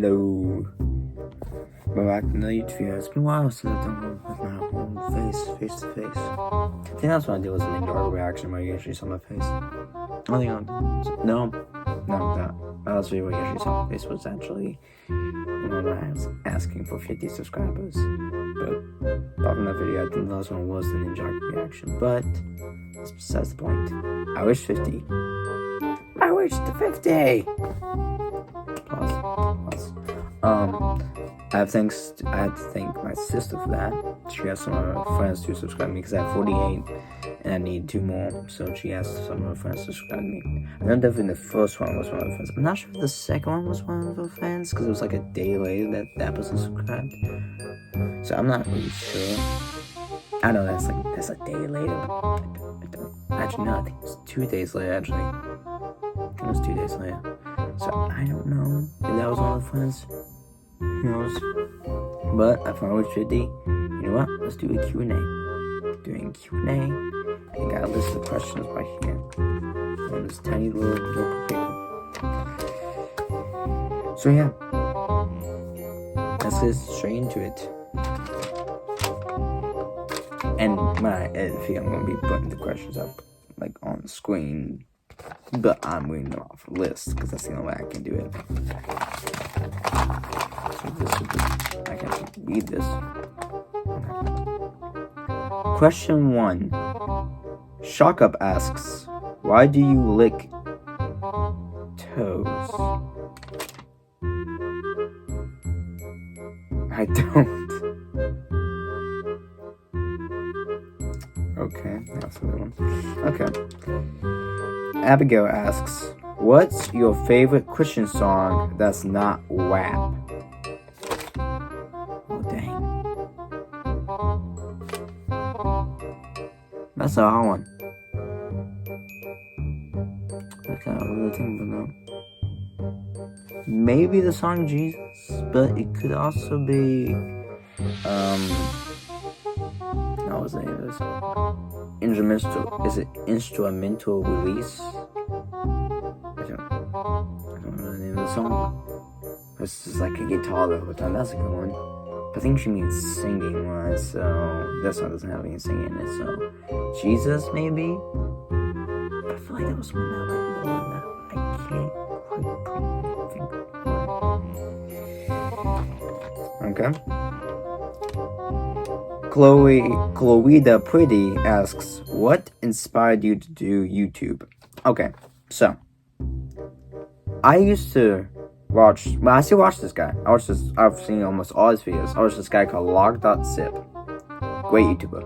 Hello. We're back to another YouTube video. It's been a while since I've done one with my own face to face. I think that's what I did was an enjoyable reaction where you actually saw my face. I think no, not that. My last video where you actually saw my face was actually when I was asking for 50 subscribers. But apart from that video, I think the last one was an enjoyable reaction. But that's besides the point. I wish 50. I wish the 50. Pause. I had to thank my sister for that. She asked some of her friends to subscribe to me because I have 48 and I need 2 more. So she asked some of her friends to subscribe to me. I know definitely the first one was one of her friends. I'm not sure if the second one was one of her friends because it was like a day later that person subscribed. So I'm not really sure. I know that's a day later, but I don't. Actually, no, I think it was 2 days later, actually. I think it was 2 days later. So I don't know if that was one of the friends. Who knows? But I found with 50. You know what? Let's do a Q&A. Doing Q&A. I got a list of questions right here on this tiny little paper. So yeah, let's get straight into it. And when I edit video, I'm gonna be putting the questions up like on the screen, but I'm reading them off a list because that's the only way I can do it. I can read this. Okay. Question 1. Shockup asks, why do you lick toes? I don't. Okay, that's a good one. Okay. Abigail asks, what's your favorite Christian song that's not rap? Oh, dang. That's a hard one. I can't really think about that. Maybe the song Jesus, but it could also be, how was the name of this? Instrumental release? I don't know the name of the song. This is like a guitar the whole time. That's a good one. I think she means singing wise, so this one doesn't have any singing in it. So Jesus, maybe. But I feel like there was one that like more than that. I can't quite think. Okay. Chloe the Pretty asks, what inspired you to do YouTube? Okay, so I used to watch, well, I still watch this guy. I've seen almost all his videos. I watched this guy called Log.Zip. Great YouTuber.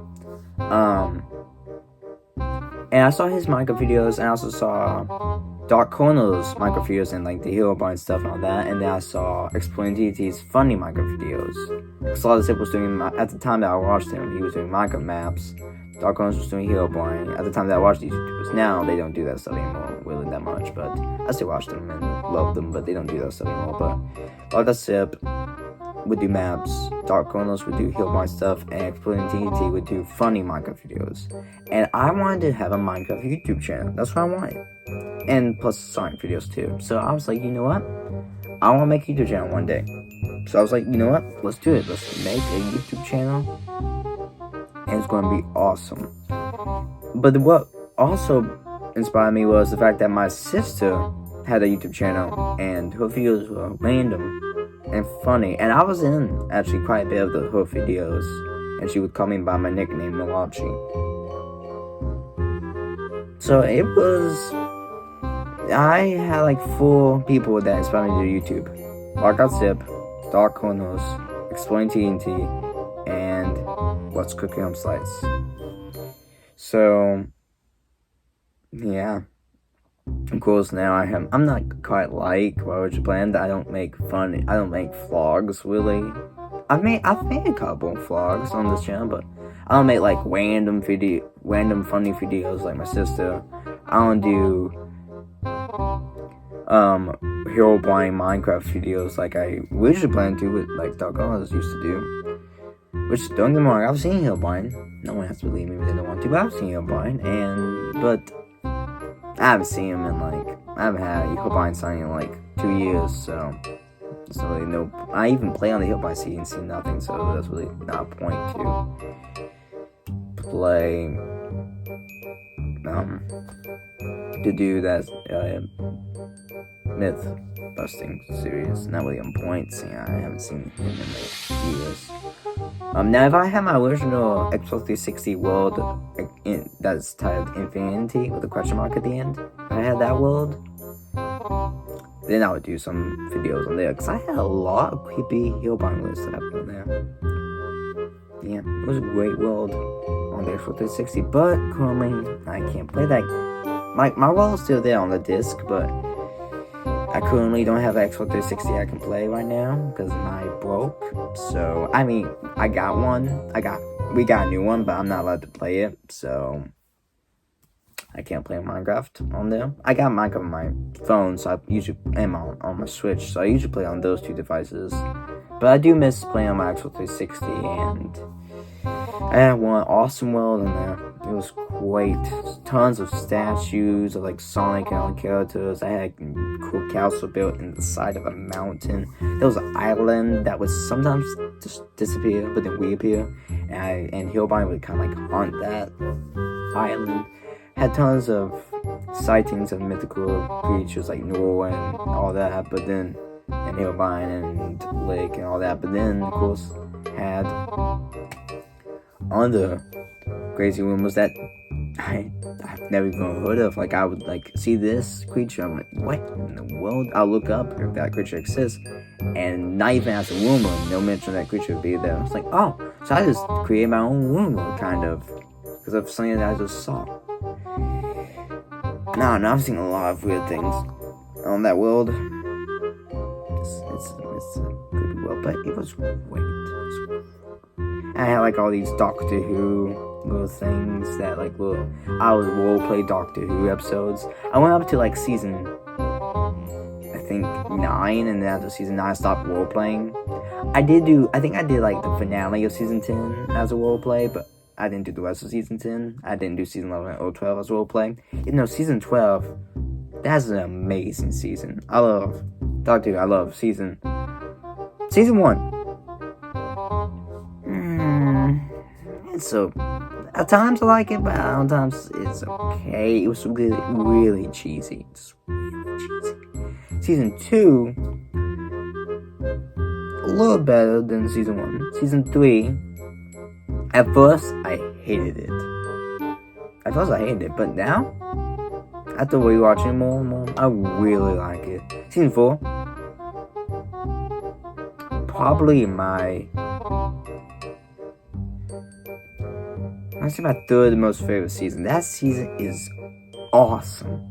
And I saw his Minecraft videos, and I also saw Dark Corner's Minecraft videos and like the Hero Bar and stuff and all that. And then I saw Exploring TT's funny Minecraft videos. Because Log.Zip was doing, at the time that I watched him, he was doing Minecraft maps. Dark Corners was doing Hero Bar. At the time that I watched these YouTubers. Now they don't do that stuff anymore, really that much. But I still watch them and love them, but they don't do that stuff anymore. But Log.Zip would do maps, Dark Corners would do Hero Bar stuff, and Exploring TT would do funny Minecraft videos. And I wanted to have a Minecraft YouTube channel. That's what I wanted. And plus Sonic videos too. So I was like, you know what? I want to make a YouTube channel one day. So I was like, you know what? Let's do it. Let's make a YouTube channel. And it's going to be awesome. But what also inspired me was the fact that my sister had a YouTube channel. And her videos were random and funny. And I was in actually quite a bit of her videos. And she would call me by my nickname, Malachi. So it was... I had like 4 people that inspired me to do YouTube. Log.Zip, Dark Corners, Exploring TNT, and What's Cooking on Slides. So, yeah. Of course, now I'm not quite like Why Would You Plan? I don't make vlogs, really. I've made a couple of vlogs on this channel, but I don't make like random funny videos like my sister. I don't do Hero Blind Minecraft videos like I originally planned to, with like Dark Corners used to do. Which, don't get me wrong, I've seen Hero Blind. No one has to believe me if they don't want to, but I've seen Hero Blind, but I haven't seen him in like, I haven't had Hero Blind signing in like 2 years, so So really no. I even play on the hill by sea and see nothing. So that's really not a point to play. To do that myth busting series. Not really on point. Seeing I haven't seen him in like years. Now if I had my original Xbox 360 world that's titled Infinity with a question mark at the end, if I had that world, then I would do some videos on there, because I had a lot of creepy Hillbind stuff on there. Yeah, it was a great world on the Xbox 360, but currently I can't play that. My world is still there on the disc, but I currently don't have an Xbox 360 I can play right now because mine broke. So I mean, I got one. We got a new one, but I'm not allowed to play it, so I can't play Minecraft on there. I got Minecraft on my phone, so I usually am on my Switch, so I usually play on those two devices. But I do miss playing on my Xbox 360, and I had one awesome world in there. It was great. Tons of statues of like Sonic and all the characters. I had a cool castle built in the side of a mountain. There was an island that would sometimes just disappear, but then reappear. And Hillbind would kind of like haunt that island. Had tons of sightings of mythical creatures like Nor and all that, but then, and Hillbind and Lake and all that, but then, of course, had on the crazy rumors that I've never even heard of. Like, I would like see this creature, I'm like, what in the world? I'll look up if that creature exists, and not even as a rumor, no mention that creature would be there. It's like, oh, so I just create my own rumor, kind of, because of something that I just saw. No, I've seen a lot of weird things on that world. It's a good world, but it was great. I had like all these Doctor Who little things that like I would roleplay Doctor Who episodes. I went up to like season, I think 9, and then after season 9 I stopped roleplaying. I think I did like the finale of season 10 as a roleplay, but I didn't do the rest of season 10. I didn't do season 11 or 12 as roleplay. Season 12, that's an amazing season. I love Doctor Who. I love season 1. So at times I like it, but at times it's okay. It was really, really cheesy. It's really cheesy. Season 2, a little better than season 1. Season 3, at first I hated it. But now, after rewatching more and more, I really like it. Season 4, probably my third most favorite season. That season is awesome.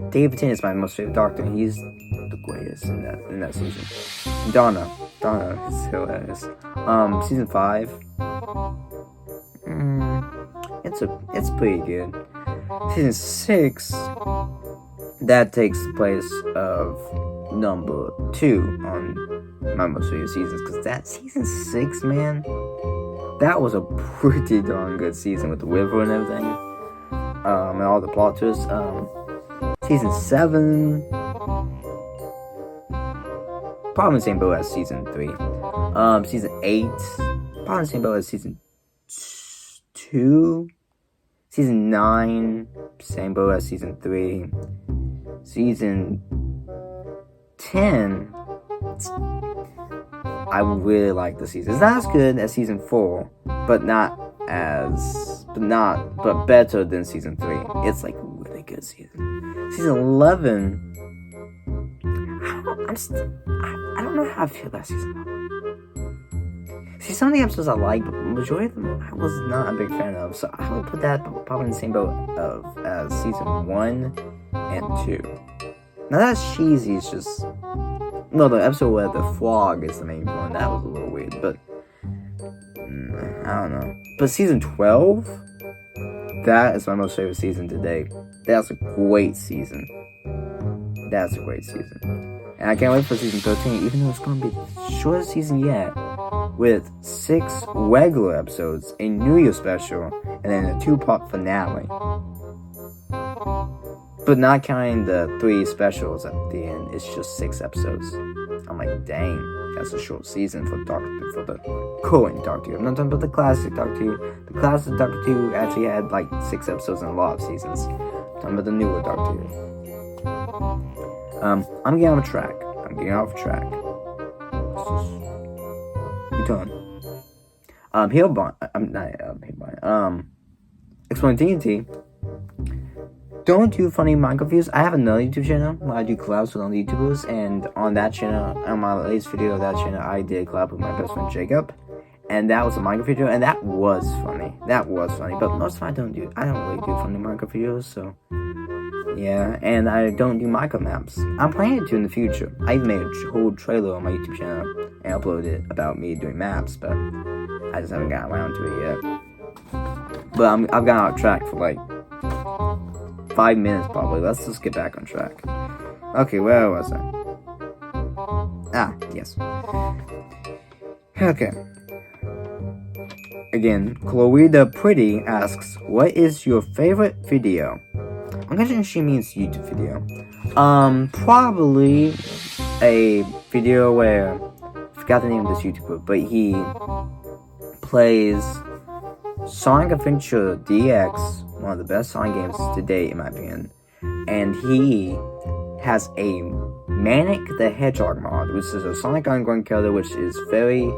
David Tennant is my most favorite Doctor, and he's the greatest in that season. Donna is hilarious. Season 5, it's pretty good. Season 6, that takes the place of number 2 on my most favorite seasons, because that season 6, man, that was a pretty darn good season with the river and everything, and all the plot twists. Season 7, probably the same boat as season 3. Season 8, probably the same boat as season 2. Season 9, same boat as season 3. Season 10, I really like the season. It's not as good as season 4, but better than season 3. It's like a really good season. Season 11, I don't know how I feel about season 11. See, some of the episodes I like, but the majority of them I was not a big fan of. So I would put that probably in the same boat as season 1 and 2. Now that's cheesy. It's just the episode where the frog is the main one, that was a little weird, but I don't know. But season 12, that is my most favorite season to date. That's a great season. And I can't wait for season 13, even though it's going to be the shortest season yet, with 6 regular episodes, a New Year special, and then a 2-part finale. But not counting the 3 specials at the end, it's just 6 episodes. I'm I'm like, dang, that's a short season for the current Doctor Who. I'm not talking about the classic Doctor Who. The classic Doctor Who actually had like 6 episodes and a lot of seasons. I'm talking about the newer Doctor Who. I'm getting off track. Return. Explain TNT. Don't do funny Minecraft videos. I have another YouTube channel where I do collabs with other YouTubers, and on that channel, on my latest video of that channel, I did a collab with my best friend Jacob, and that was a Minecraft video, and that was funny. But most of I don't really do funny Minecraft videos, so yeah, and I don't do Minecraft maps. I'm planning to in the future. I even made a whole trailer on my YouTube channel and uploaded it about me doing maps, but I just haven't gotten around to it yet. But I've gotten off track for like 5 minutes probably. Let's just get back on track. Okay, where was I? Yes. Okay. Again, Chloe the Pretty asks, what is your favorite video? I'm guessing she means YouTube video. Probably a video where, I forgot the name of this YouTuber, but he plays Sonic Adventure DX, one of the best Sonic games to date in my opinion, and he has a Manic the Hedgehog mod, which is a Sonic Underground character, which is very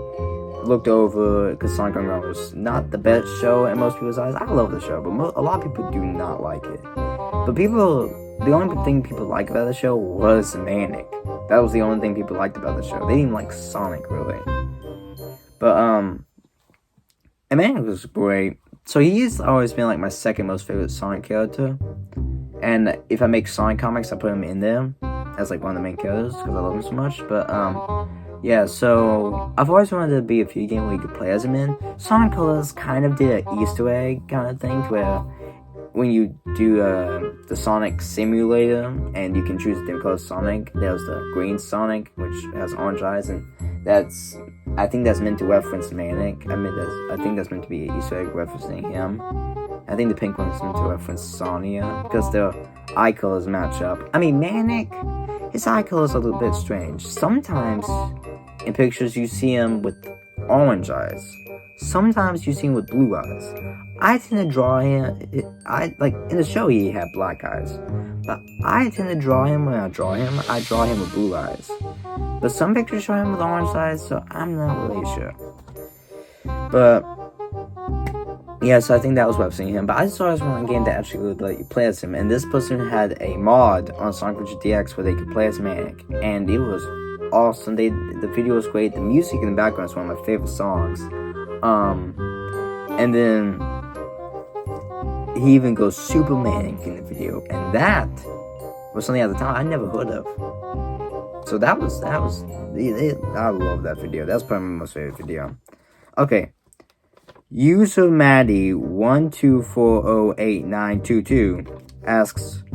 looked over because Sonic Underground was not the best show in most people's eyes. I love the show, but a lot of people do not like it. But the only thing people liked about the show was Manic. That was the only thing people liked about the show. They didn't like Sonic really. But and Manic was great. So he's always been like my second most favorite Sonic character. And if I make Sonic comics, I put him in there as like one of the main characters because I love him so much. But yeah, so I've always wanted to be a video game where you could play as him in. Sonic Colors kind of did an Easter egg kind of thing where when you do the Sonic Simulator and you can choose a different color Sonic, there's the green Sonic which has orange eyes, and I think that's meant to reference Manic. I think that's meant to be an Easter egg referencing him. I think the pink one's meant to reference Sonya because their eye colors match up. I mean, Manic, his eye colors are a little bit strange. Sometimes in pictures you see him with orange eyes. Sometimes you see him with blue eyes. I tend to draw him, in the show he had black eyes. But I tend to draw him when I draw him with blue eyes. But some pictures show him with orange eyes, so I'm not really sure. But yeah, so I think that was referencing him. But I just always want a game that actually would let you play as him. And this person had a mod on Sonic Adventure DX where they could play as Manic. And it was awesome. The video was great. The music in the background is one of my favorite songs. And then he even goes super Manic in the video. And that was something at the time I never heard of. So that was I love that video. That's probably my most favorite video. Okay. User Maddie 1240892 asks,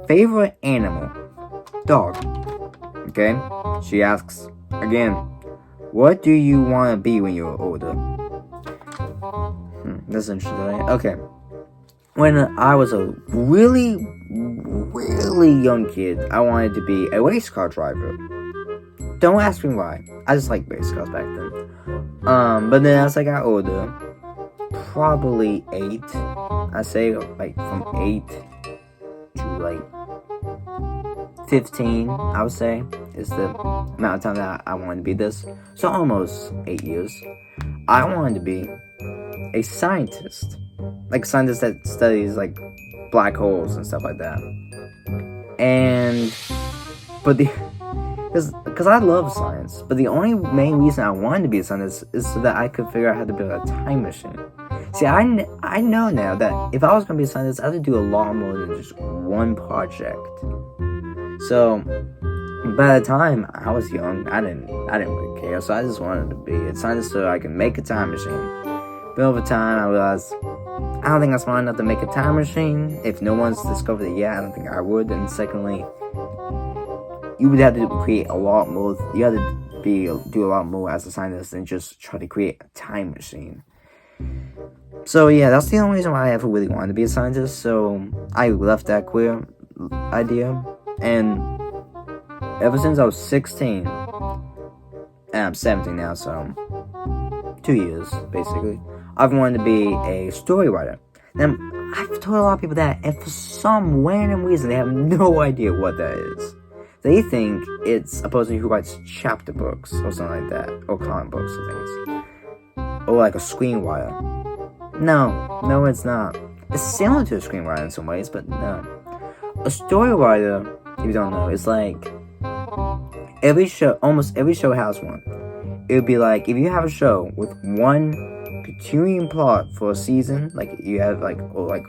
favorite animal? Dog. Okay. She asks again, what do you want to be when you're older? That's interesting. Okay. When I was a really young kid, I wanted to be a race car driver. Don't ask me why. I just liked race cars back then. But then as I got older, probably 8, I say like from 8 to like 15, I would say, is the amount of time that I wanted to be this. So almost 8 years. I wanted to be a scientist. Like a scientist that studies like black holes and stuff like that. Because I love science, but the only main reason I wanted to be a scientist is so that I could figure out how to build a time machine. See, I know now that if I was going to be a scientist, I had to do a lot more than just one project. So, by the time I was young, I didn't really care, so I just wanted to be a scientist so I can make a time machine. But over time, I realized, I don't think I'm smart enough to make a time machine. If no one's discovered it yet, I don't think I would. And secondly, you would have to create a lot more. You have to do a lot more as a scientist than just try to create a time machine. So yeah, that's the only reason why I ever really wanted to be a scientist. So I left that career idea, and ever since I was 16, and I'm 17 now, so 2 years, basically. I've wanted to be a story writer. Now, I've told a lot of people that, and for some random reason, they have no idea what that is. They think it's a person who writes chapter books, or something like that, or comic books or things. Or like a screenwriter. No, it's not. It's similar to a screenwriter in some ways, but no. A story writer, if you don't know, is like almost every show has one. It would be like if you have a show with one continuing plot for a season, like you have like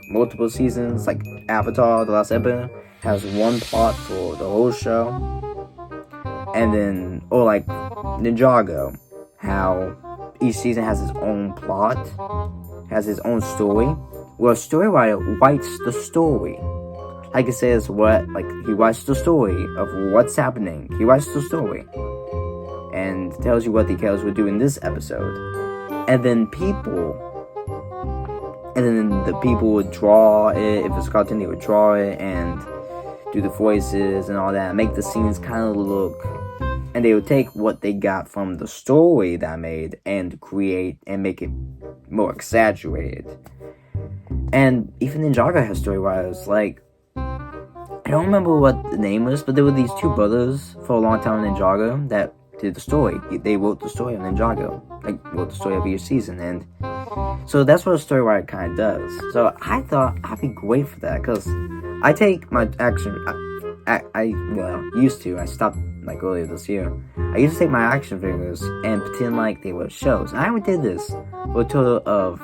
multiple seasons, like Avatar: The Last Airbender has one plot for the whole show, and then or like Ninjago, how each season has its own plot, has its own story. Well, a story writer writes the story. Like it says he writes the story of what's happening. He writes the story. And tells you what the characters would do in this episode. And then the people would draw it. If it's a cartoon, they would draw it and do the voices and all that. Make the scenes kind of look. And they would take what they got from the story that I made and create and make it more exaggerated. And even Ninjago has story writers. Like, I don't remember what the name was, but there were these two brothers for a long time in Ninjago that did the story. They wrote the story of Ninjago. Like, wrote the story of each season. And so that's what a story writer kind of does. So I thought I'd be great for that, because I take my action... I used to. I stopped, like, earlier this year. I used to take my action figures and pretend like they were shows. And I did this for a total of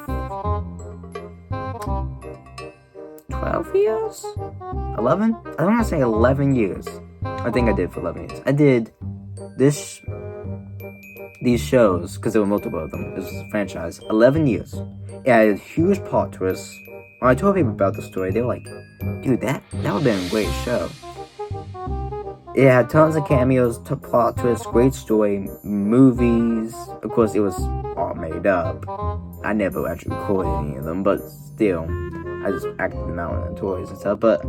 12 years? 11? I don't want to say 11 years. I think I did for 11 years. I did these shows, because there were multiple of them. This was a franchise. 11 years. It had a huge plot twist. When I told people about the story, they were like, dude, that would have been a great show. It had tons of cameos, plot twists, great story, movies. Of course, it was all made up. I never actually recorded any of them, but still, I just acted them out in the toys and stuff. But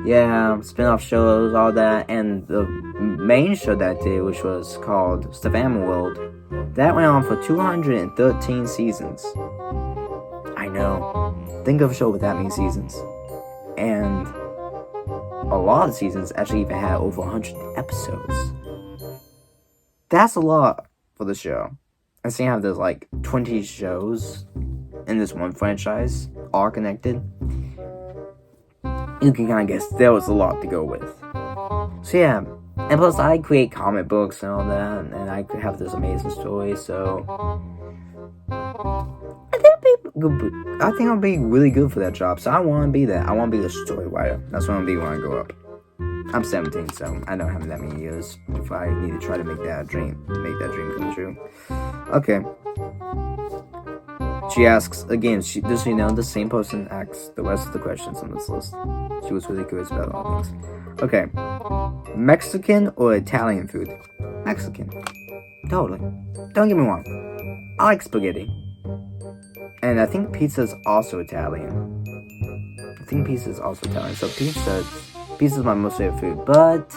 yeah, spin-off shows, all that, and the main show that I did, which was called Stuff Animal World, that went on for 213 seasons. I know. Think of a show with that many seasons. And a lot of seasons actually even had over 100 episodes. That's a lot for the show. And seeing how there's like 20 shows in this one franchise, all connected, you can kind of guess there was a lot to go with. So yeah, and plus I create comic books and all that, and I could have this amazing story, so I think I'll be really good for that job. So I want to be that. I want to be a story writer. That's what I want to be when I grow up. I'm 17, so I don't have that many years if I need to try to make that dream come true. Okay. She asks, again, does she know the same person asks the rest of the questions on this list? She was really curious about all things. Okay. Mexican or Italian food? Mexican. Totally. Don't get me wrong. I like spaghetti. And I think pizza is also Italian. So pizza's my most favorite food. But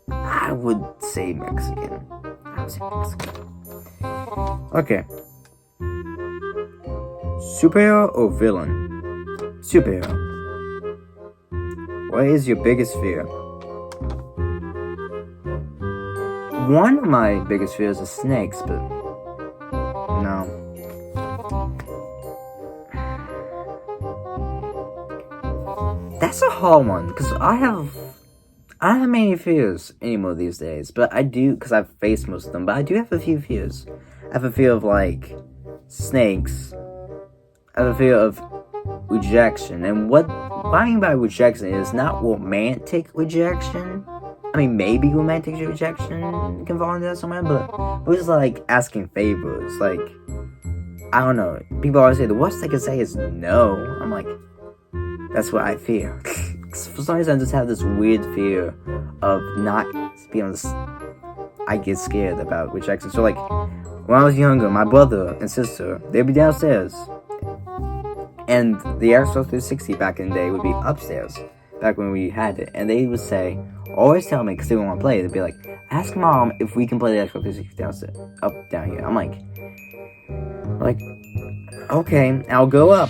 I would say Mexican. Okay. Superhero or villain? Superhero. What is your biggest fear? One of my biggest fears is snakes, but no. That's a hard one, because I don't have many fears anymore these days, but I do, because I've faced most of them, but I do have a few fears. I have a fear of, like, snakes. I have a fear of rejection, and what I mean by rejection is not romantic rejection. I mean, maybe romantic rejection can fall into that somewhere, but it was like asking favors. Like, I don't know. People always say the worst they can say is no. I'm like, that's what I fear. For some reason, I just have this weird fear of not being able to. I get scared about rejection. So, like, when I was younger, my brother and sister, they'd be downstairs, and the Xbox 360 back in the day would be upstairs. back when we had it, and they would say, always tell me, because they want to play, they'd be like, ask mom if we can play the Xbox 360 down here. I'm like, okay, I'll go up,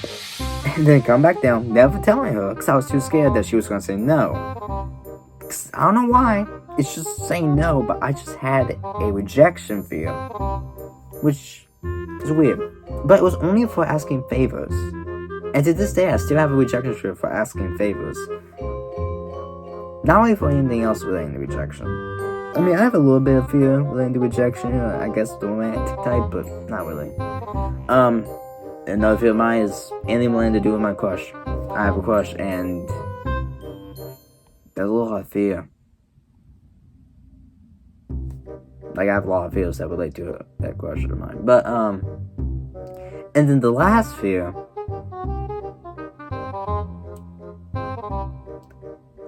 and then come back down, never telling her, because I was too scared that she was going to say no. I don't know why, it's just saying no, but I just had a rejection fear, which is weird, but it was only for asking favors, and to this day, I still have a rejection fear for asking favors. Not really for anything else relating to rejection. I mean, I have a little bit of fear relating to rejection, I guess the romantic type, but not really. Another fear of mine is anything related to do with my crush. I have a crush, and there's a lot of fear. Like, I have a lot of fears that relate to that crush of mine. But, and then the last fear,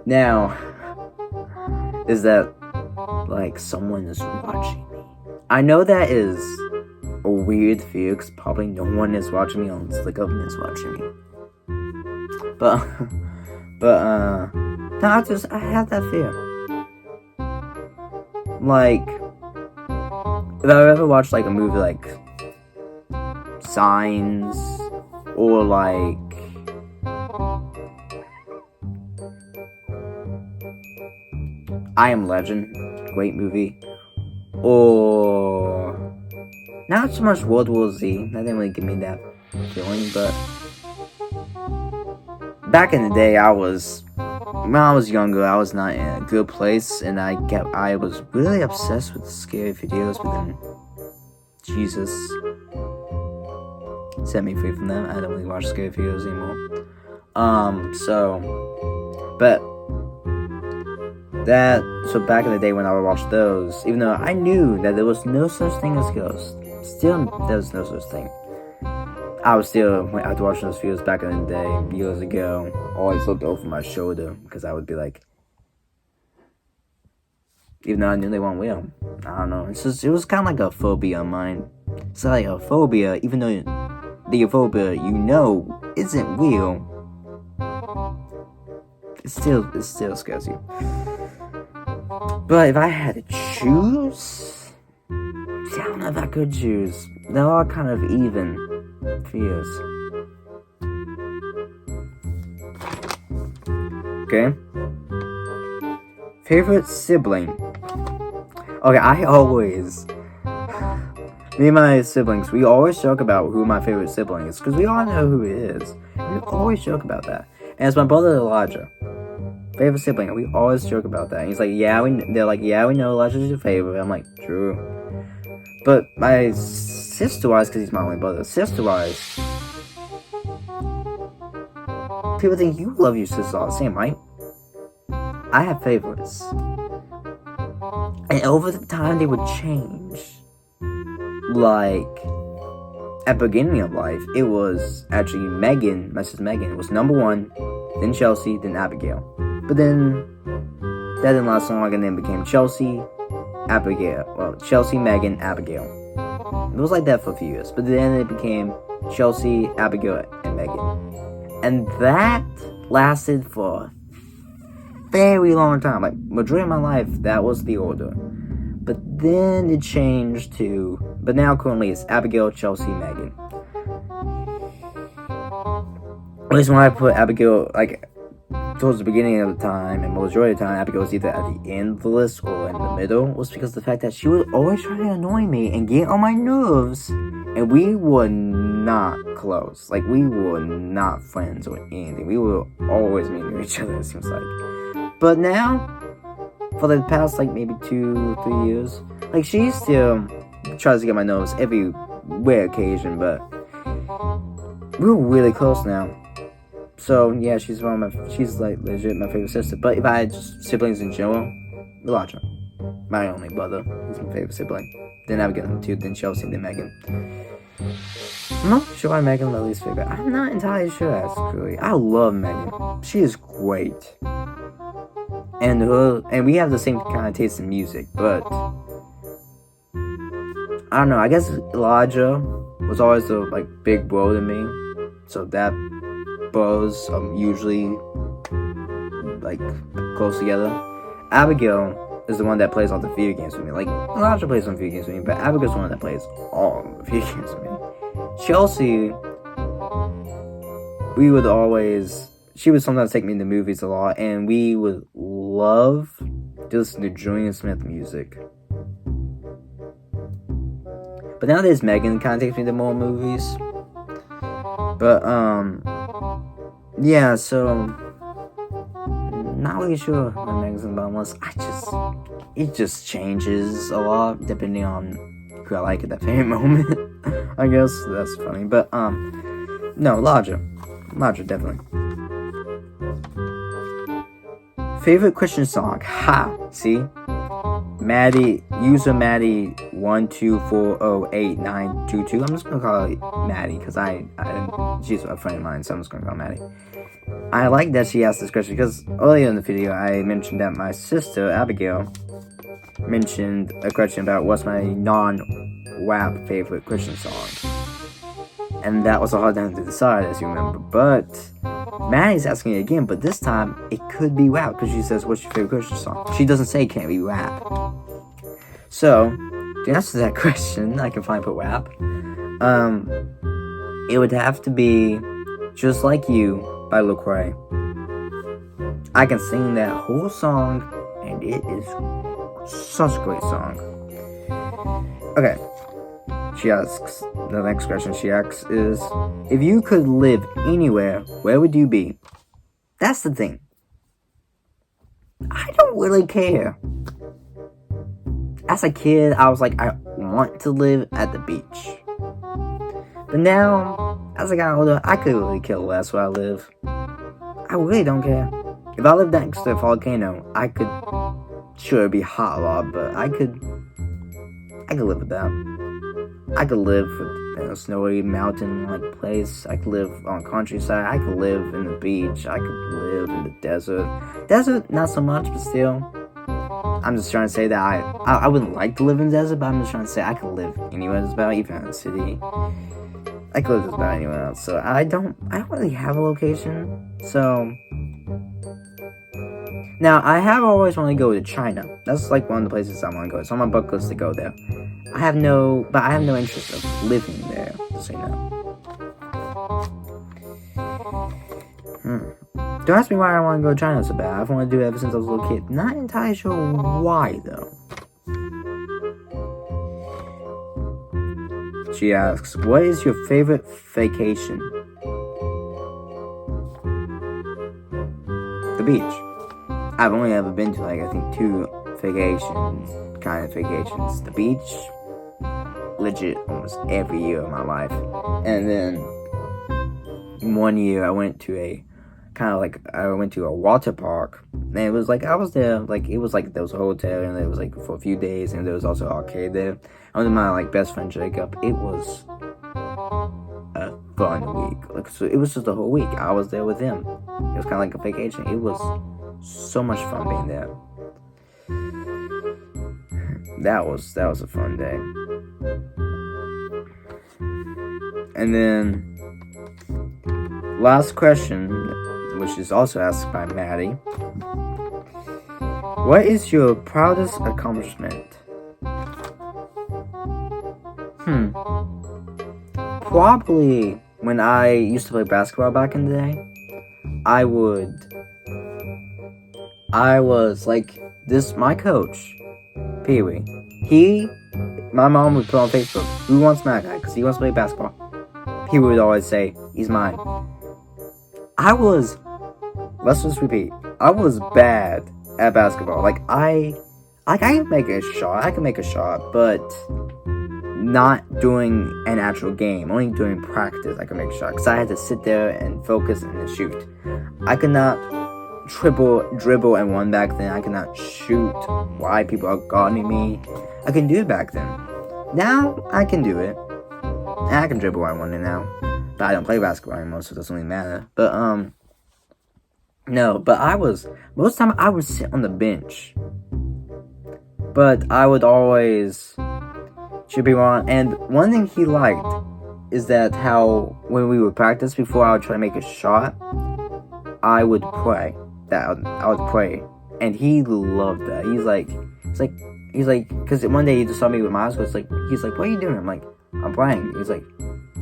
now, is that, like, someone is watching me. I know that is a weird fear, because probably no one is watching me unless the government is watching me. But, no, I have that fear. Like, if I've ever watched, like, a movie like Signs, or like I Am Legend, great movie, or not so much World War Z, that didn't really give me that feeling, but back in the day, when I was younger, I was not in a good place, and I was really obsessed with scary videos, but then Jesus set me free from them. I don't really watch scary videos anymore. So back in the day when I would watch those, even though I knew that there was no such thing as ghosts, still there was no such thing. I was still, after watching those videos back in the day, years ago, always looked over my shoulder, because I would be like, even though I knew they weren't real. I don't know, it was kind of like a phobia of mine. It's like a phobia, even though the phobia, isn't real, it still scares you. But if I had to choose, I don't know if I could choose. They're all kind of even fears. Okay. Favorite sibling. Okay, me and my siblings, we always joke about who my favorite sibling is, because we all know who it is. We always joke about that. And it's my brother Elijah. Favorite sibling, and we always joke about that. And he's like, they're like, yeah, we know Elijah's your favorite. I'm like, true. But my sister-wise, because he's my only brother, sister-wise, people think you love your sisters all the same, right? I have favorites. And over the time, they would change. Like, at the beginning of life, it was actually Megan, my sister Megan. It was number 1, then Chelsea, then Abigail. But then, that didn't last long, and then it became Chelsea, Abigail. Well, Chelsea, Megan, Abigail. It was like that for a few years. But then it became Chelsea, Abigail, and Megan. And that lasted for a very long time. Like, majority of my life, that was the order. But then it changed to... But now, currently, it's Abigail, Chelsea, Megan. At least when I put Abigail, like, towards the beginning of the time, and majority of the time, Abigail was either at the end of the list or in the middle, was because of the fact that she would always try to annoy me and get on my nerves, and we were not close. Like, we were not friends or anything. We were always mean to each other, it seems like. But now, for the past, like, maybe 2-3 years, like, she still tries to get my nerves every rare occasion, but we're really close now. So, yeah, she's like, legit my favorite sister. But if I had just siblings in general, Elijah, my only brother, he's my favorite sibling. Then Abigail, number 2, then Chelsea, then Megan. I'm not sure why Megan my least favorite. I'm not entirely sure, actually. I love Megan. She is great. And we have the same kind of taste in music, but I don't know, I guess Elijah was always the, like, big bro to me. So that bros usually like close together. Abigail is the one that plays all the video games with me. Like, Elijah plays some video games with me, but Abigail's the one that plays all the video games with me. Chelsea, she would sometimes take me to movies a lot, and we would love to listen to Julian Smith music. But nowadays, Megan kind of takes me to more movies. But, yeah, so, not really sure when Megan's in Boundless. It just changes a lot depending on who I like at that very moment. I guess that's funny. But, no, Elijah, definitely. Favorite Christian song? Ha! See? Maddie, user Maddie 1240892. I'm just gonna call it Maddie because she's a friend of mine, so I'm just gonna call her Maddie. I like that she asked this question because earlier in the video I mentioned that my sister Abigail mentioned a question about what's my non-WAP favorite Christian song, and that was a hard thing to decide, as you remember. But Maddie's asking it again, but this time it could be WAP because she says, "What's your favorite Christian song?" She doesn't say it can't be WAP. So, to answer that question, I can finally put WAP. It would have to be Just Like You by Lecrae. I can sing that whole song, and it is such a great song. Okay. She asks, the next question she asks is, if you could live anywhere, where would you be? That's the thing. I don't really care. As a kid, I was like, I want to live at the beach. But now, as I got older, I could really care less where I live. I really don't care. If I lived next to a volcano, I could, sure it'd be hot a lot, but I could live with that. I could live in a snowy mountain-like place. I could live on countryside. I could live in the beach. I could live in the desert. Desert, not so much, but still. I'm just trying to say that I wouldn't like to live in the desert, but I'm just trying to say I could live anywhere just about, even in the city. I could live just about anywhere else. So I don't really have a location. So now I have always wanted to go to China. That's like one of the places I want to go. It's on my bucket list to go there. I have no interest of living there, just so you know. Don't ask me why I want to go to China so bad. I've wanted to do it ever since I was a little kid. Not entirely sure why, though. She asks, what is your favorite vacation? The beach. I've only ever been to, like, I think 2 kind of vacations. The beach, legit, almost every year of my life. And then, one year I went to a water park, and it was like, I was there, like, it was like, there was a hotel, and it was like for a few days, and there was also an arcade there. I was with my, like, best friend Jacob. It was a fun week. Like, so it was just a whole week. I was there with him. It was kind of like a vacation. It was so much fun being there. That was a fun day. And then, last question, which is also asked by Maddie. What is your proudest accomplishment? Probably when I used to play basketball back in the day, I was like this, my coach, Pee Wee. My mom would put on Facebook, who wants Matt guy? Because he wants to play basketball. He would always say, he's mine. Let's just repeat, I was bad at basketball. I can make a shot, but not doing an actual game, only doing practice I could make a shot, because I had to sit there and focus and then shoot. I could not dribble and run back then. I could not shoot while people are guarding me. I couldn't do it back then. Now, I can do it. And I can dribble while I'm running now. But I don't play basketball anymore, so it doesn't really matter. But, no, but most of the time I would sit on the bench. But I would always should be wrong. And one thing he liked is that how when we would practice before I would try to make a shot, I would pray. that I would pray, and he loved that. He's like, because one day he just saw me with my eyes closed. He's like, what are you doing? I'm like, I'm praying. He's like,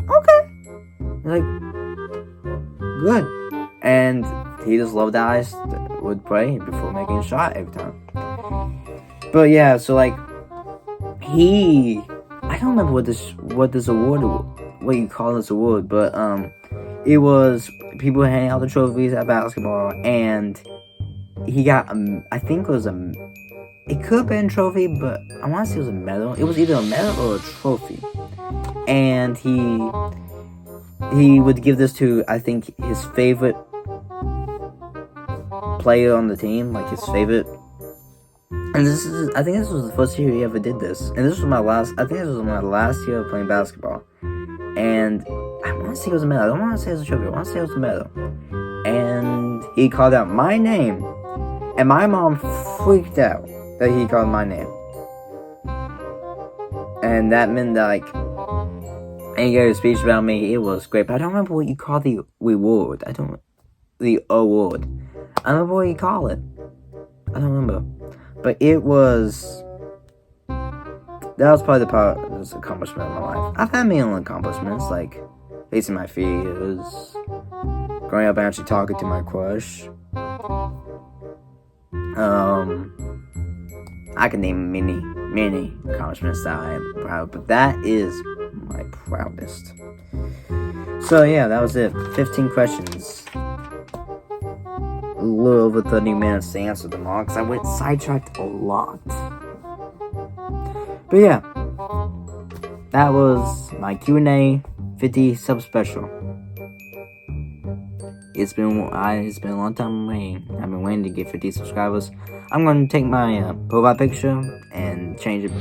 okay. He's like, good. And he just loved that I would pray before making a shot every time. But yeah, so like, I don't remember what this award, what you call this award, but it was people handing out the trophies at basketball, and he got I think it was it could have been a trophy, but I want to say it was a medal. It was either a medal or a trophy, and he would give this to, I think, his favorite player on the team, like his favorite. And I think this was the first year he ever did this, and this was my last year of playing basketball, and I want to say it was a medal. I don't want to say it was a trophy. I want to say it was a medal. And he called out my name, and my mom freaked out that he called my name, and that meant that, like, and he gave a speech about me. It was great, but I don't remember what you call the award. The award. I don't remember what you call it. I don't remember. But that was probably the part of this accomplishment of my life. I've had many accomplishments, like facing my fears, growing up and actually talking to my crush. I can name many accomplishments that I am proud of, but that is my proudest. So yeah, that was it. 15 questions. A little over 30 minutes to answer them all, because I went sidetracked a lot. But yeah, that was my Q&A 50 sub special. It's been a long time waiting. I've been waiting to get 50 subscribers. I'm going to take my profile picture and change it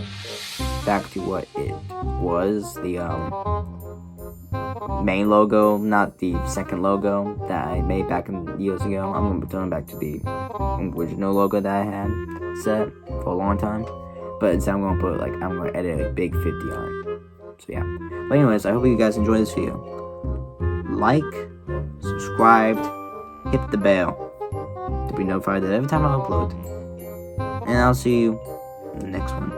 back to what it was, the main logo, not the second logo that I made back years ago. I'm going to return back to the original logo that I had set for a long time. But instead I'm going to I'm going to edit a big 50 on it. So yeah. But anyways, I hope you guys enjoyed this video. Like, subscribed, hit the bell to be notified that every time I upload. And I'll see you in the next one.